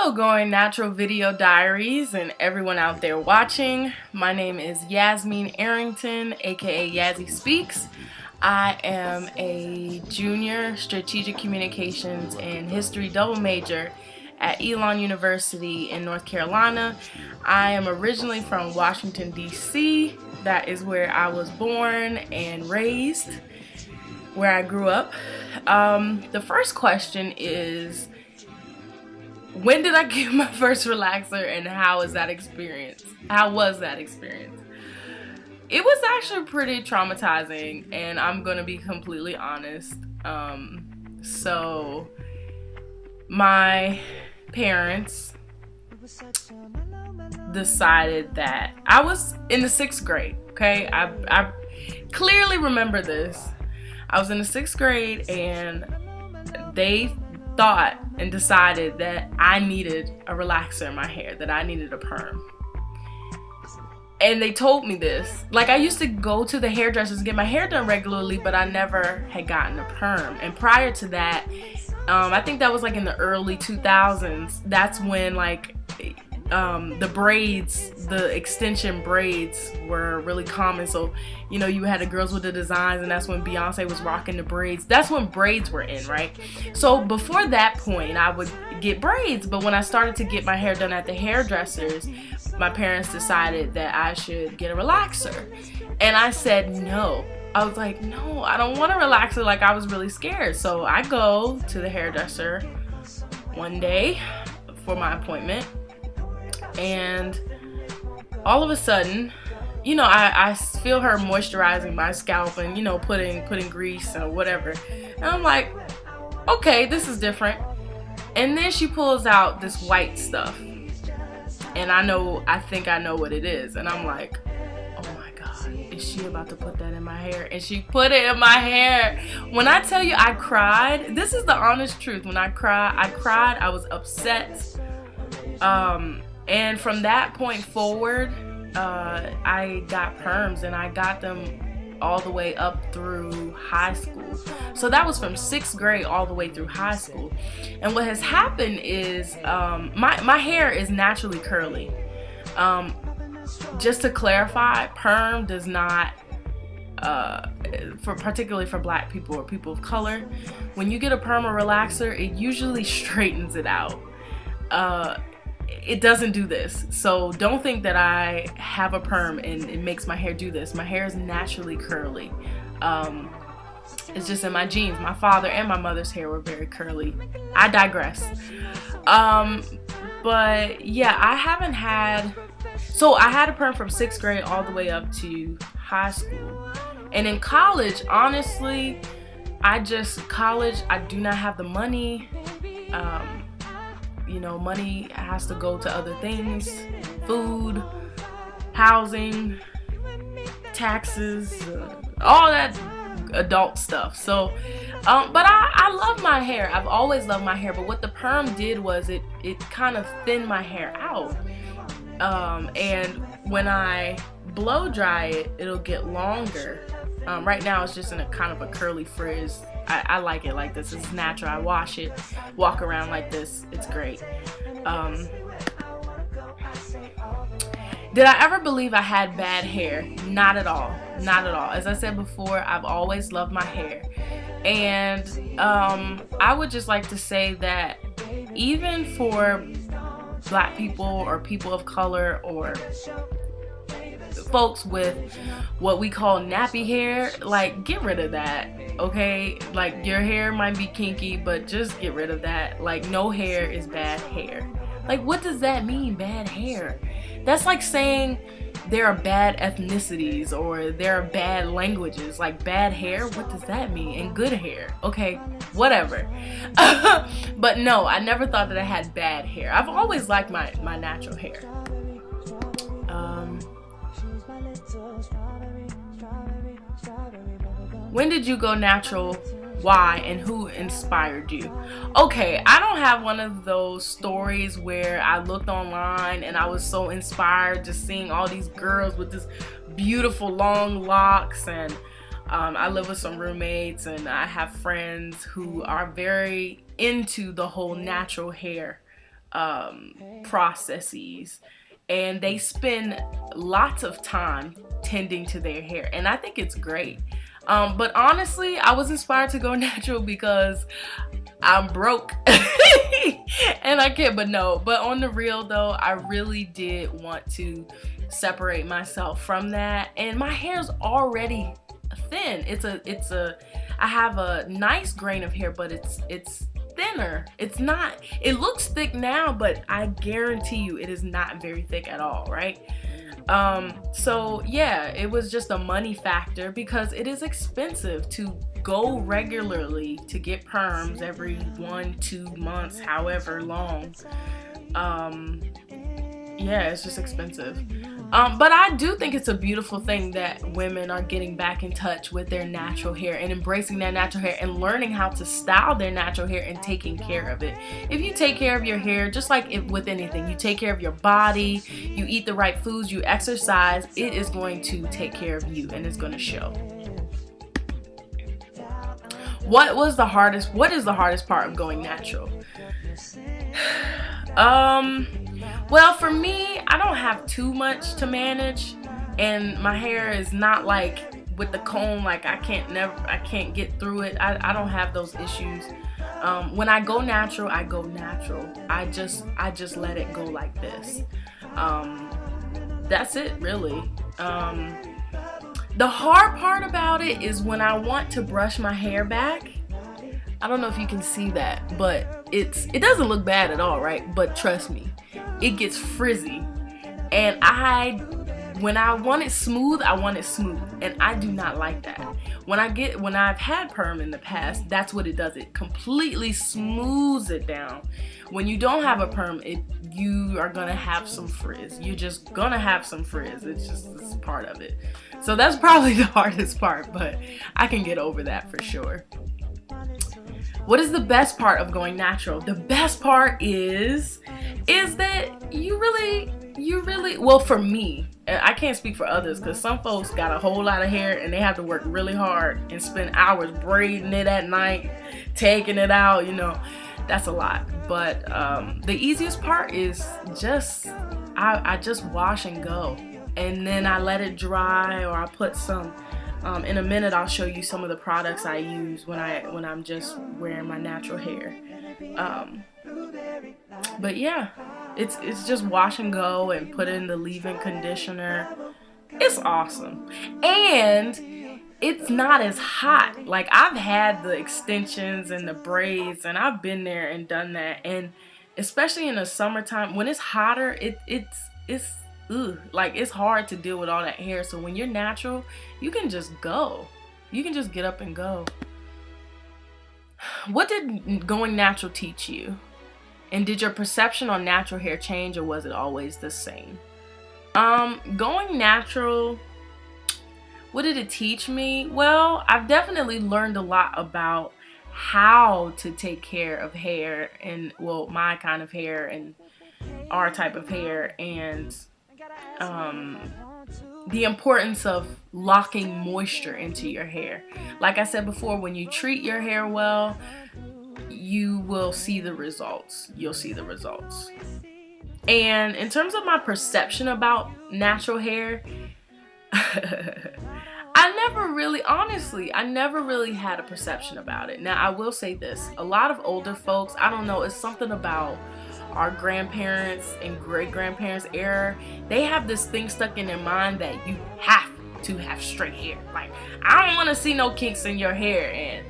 Hello, Going Natural Video Diaries and everyone out there watching. My name is Yasmin Arrington, aka YazzieSpeaks. I am a junior strategic communications and history double major at Elon University in North Carolina. I am originally from Washington, D.C. That is where I was born and raised, where I grew up. The first question is, when did I get my first relaxer and how was that experience? It was actually pretty traumatizing, and I'm gonna be completely honest. So my parents decided that I was in the 6th grade, okay? I clearly remember this. I was in the 6th grade and they thought and decided that I needed a relaxer in my hair, that I needed a perm. And they told me this. Like, I used to go to the hairdressers and get my hair done regularly, but I never had gotten a perm. And prior to that, I think that was like in the early 2000s. That's when like the braids, the extension braids were really common. So, you know, you had the girls with the designs, and that's when Beyonce was rocking the braids. That's when braids were in, right? So before that point, I would get braids. But when I started to get my hair done at the hairdressers, my parents decided that I should get a relaxer. And I said no. I was like, no, I don't want a relaxer. Like, I was really scared. So I go to the hairdresser one day for my appointment, and all of a sudden, you know, I feel her moisturizing my scalp and, you know, putting grease or whatever. And I'm like, okay, this is different. And then she pulls out this white stuff. And I think I know what it is. And I'm like, oh my God, is she about to put that in my hair? And she put it in my hair. When I tell you I cried, this is the honest truth. When I cried, I was upset. And from that point forward, I got perms, and I got them all the way up through high school. So that was from 6th grade all the way through high school. And what has happened is my hair is naturally curly. Just to clarify, perm does not, particularly for black people or people of color, when you get a perm or relaxer, it usually straightens it out. It doesn't do this. So don't think that I have a perm and it makes my hair do this. My hair is naturally curly. It's just in my genes. My father and my mother's hair were very curly. I digress. But yeah, I haven't had, so I had a perm from 6th grade all the way up to high school. And in college, honestly, I do not have the money. You know, money has to go to other things: food, housing, taxes, all that adult stuff. So, but I love my hair. I've always loved my hair. But what the perm did was it kind of thinned my hair out. And when I blow dry it, it'll get longer. Right now it's just in a kind of a curly frizz. I like it like this. It's natural. I wash it, walk around like this. It's great. Did I ever believe I had bad hair? Not at all. Not at all. As I said before, I've always loved my hair. And I would just like to say that even for black people or people of color or folks with what we call nappy hair, like, get rid of that, okay? Like, your hair might be kinky, but just get rid of that. Like, no hair is bad hair. Like, what does that mean, bad hair? That's like saying there are bad ethnicities or there are bad languages. Like, bad hair, what does that mean? And good hair, okay, whatever. But no, I never thought that I had bad hair. I've always liked my natural hair. When did you go natural? Why? And who inspired you? Okay, I don't have one of those stories where I looked online and I was so inspired just seeing all these girls with this beautiful long locks, and I live with some roommates and I have friends who are very into the whole natural hair processes, and they spend lots of time tending to their hair, and I think it's great. But honestly, I was inspired to go natural because I'm broke and I can't. But on the real though, I really did want to separate myself from that, and my hair's already thin. I have a nice grain of hair, but it's thinner. It's not, it looks thick now, but I guarantee you it is not very thick at all, right? So yeah, it was just a money factor because it is expensive to go regularly to get perms every 1-2 months, however long. Yeah, it's just expensive. But I do think it's a beautiful thing that women are getting back in touch with their natural hair and embracing their natural hair and learning how to style their natural hair and taking care of it. If you take care of your hair, just like with anything, you take care of your body, you eat the right foods, you exercise, it is going to take care of you and it's going to show. What is the hardest part of going natural? Well, for me, I don't have too much to manage, and my hair is not like with the comb, like I can't get through it. I don't have those issues. When I go natural, I go natural. I just let it go like this. That's it, really. The hard part about it is when I want to brush my hair back. I don't know if you can see that, but it doesn't look bad at all, right? But trust me, it gets frizzy, and when I want it smooth, I want it smooth, and I do not like that. When I've had perm in the past, that's what it does. It completely smooths it down. When you don't have a perm, you are gonna have some frizz. You're just gonna have some frizz. It's part of it. So that's probably the hardest part, but I can get over that for sure. What is the best part of going natural? The best part is that you really, well, for me, I can't speak for others because some folks got a whole lot of hair and they have to work really hard and spend hours braiding it at night, taking it out, that's a lot. But the easiest part is I just wash and go, and then I let it dry, or I put some. In a minute, I'll show you some of the products I use when I'm just wearing my natural hair. But yeah, it's just wash and go and put in the leave-in conditioner. It's awesome, and it's not as hot. Like, I've had the extensions and the braids, and I've been there and done that. And especially in the summertime when it's hotter, it's hard to deal with all that hair. So when you're natural, you can just go. You can just get up and go. What did going natural teach you? And did your perception on natural hair change, or was it always the same? Going natural, what did it teach me? Well, I've definitely learned a lot about how to take care of hair, and my kind of hair and our type of hair, and the importance of locking moisture into your hair. Like I said before, when you treat your hair well, you will see the results. You'll see the results. And in terms of my perception about natural hair, I never really had a perception about it. Now, I will say this. A lot of older folks, I don't know, it's something about our grandparents and great-grandparents era, they have this thing stuck in their mind that you have to have straight hair. Like, I don't want to see no kinks in your hair, and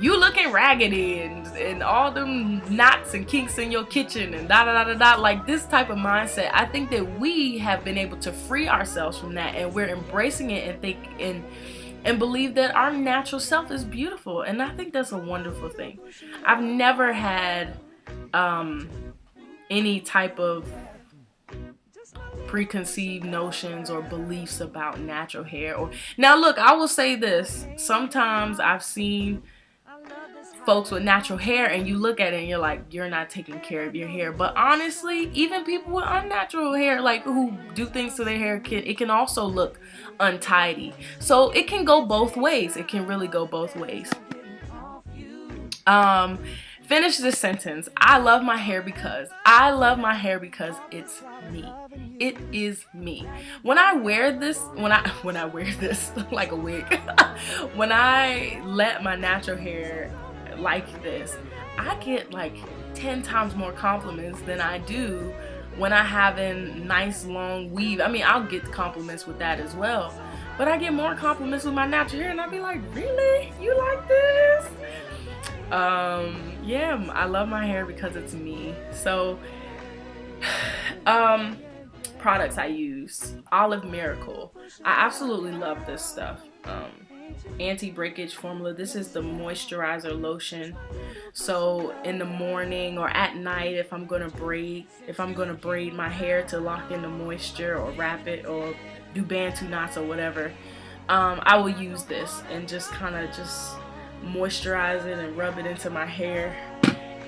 you looking raggedy, and all them knots and kinks in your kitchen, and like this type of mindset. I think that we have been able to free ourselves from that, and we're embracing it and think and believe that our natural self is beautiful, and I think that's a wonderful thing. I've never had any type of preconceived notions or beliefs about natural hair. Now look, I will say this, sometimes I've seen folks with natural hair and you look at it and you're like, you're not taking care of your hair. But honestly, even people with unnatural hair, like who do things to their hair, it can also look untidy. So it can go both ways. It can really go both ways. Finish this sentence. I love my hair because. I love my hair because it's me. It is me. When I wear this, when I wear this like a wig, when I let my natural hair like this, I get like 10 times more compliments than I do when I have a nice long weave. I mean, I'll get compliments with that as well, but I get more compliments with my natural hair, and I'll be like, really? You like this? Yeah, I love my hair because it's me. So, products I use. Olive Miracle. I absolutely love this stuff. Anti-breakage formula. This is the moisturizer lotion. So in the morning or at night, if I'm gonna braid my hair to lock in the moisture or wrap it or do bantu knots or whatever, I will use this and just kind of just moisturize it and rub it into my hair.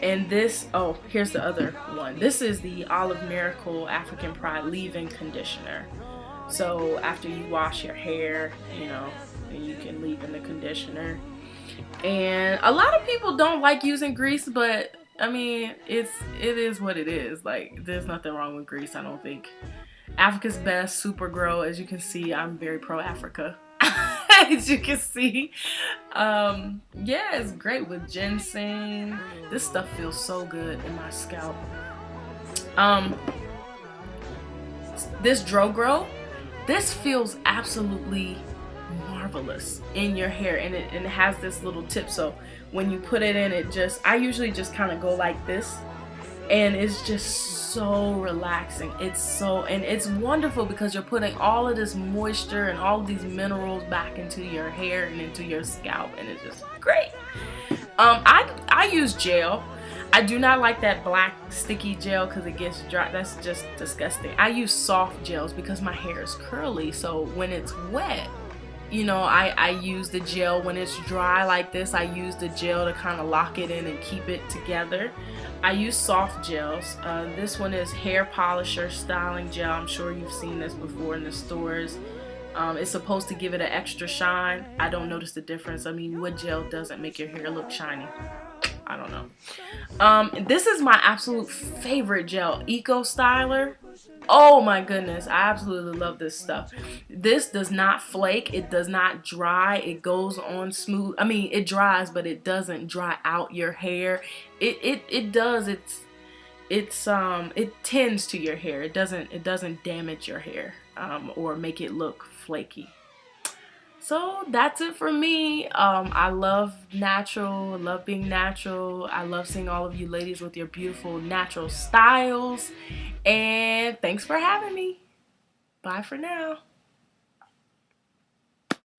And this, oh, here's the other one. This is the Olive Miracle African Pride leave-in conditioner. So after you wash your hair, you know, you can leave in the conditioner. And a lot of people don't like using grease, but I mean, it is what it is. Like, there's nothing wrong with grease, I don't think. Africa's Best Super Grow. As you can see, I'm very pro-Africa. As you can see, yeah, it's great with ginseng. This stuff feels so good in my scalp. This Dro Grow, this feels absolutely marvelous in your hair, and it has this little tip, so when you put it in, I usually just kind of go like this, and it's just so relaxing. It's wonderful because you're putting all of this moisture and all of these minerals back into your hair and into your scalp, and it's just great. I use gel. I do not like that black sticky gel because it gets dry. That's just disgusting. I use soft gels because my hair is curly, so when it's wet, you know, I use the gel. When it's dry like this, I use the gel to kind of lock it in and keep it together. I use soft gels. This one is Hair Polisher Styling Gel. I'm sure you've seen this before in the stores. It's supposed to give it an extra shine. I don't notice the difference. I mean, what gel doesn't make your hair look shiny? I don't know. This is my absolute favorite gel, Eco Styler. Oh my goodness, I absolutely love this stuff. This does not flake, it does not dry, it goes on smooth. I mean, it dries, but it doesn't dry out your hair. It does. It tends to your hair. It doesn't damage your hair or make it look flaky. So that's it for me. I love natural, I love being natural. I love seeing all of you ladies with your beautiful natural styles. And thanks for having me. Bye for now.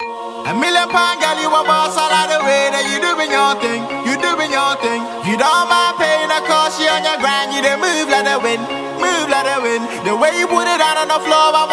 A million pound girl, you a boss all of the way that you doing your thing, you doing your thing. You don't mind paying a cost, you on your grind, you dey move like the wind, move like the wind. The way you put it out on the floor, I want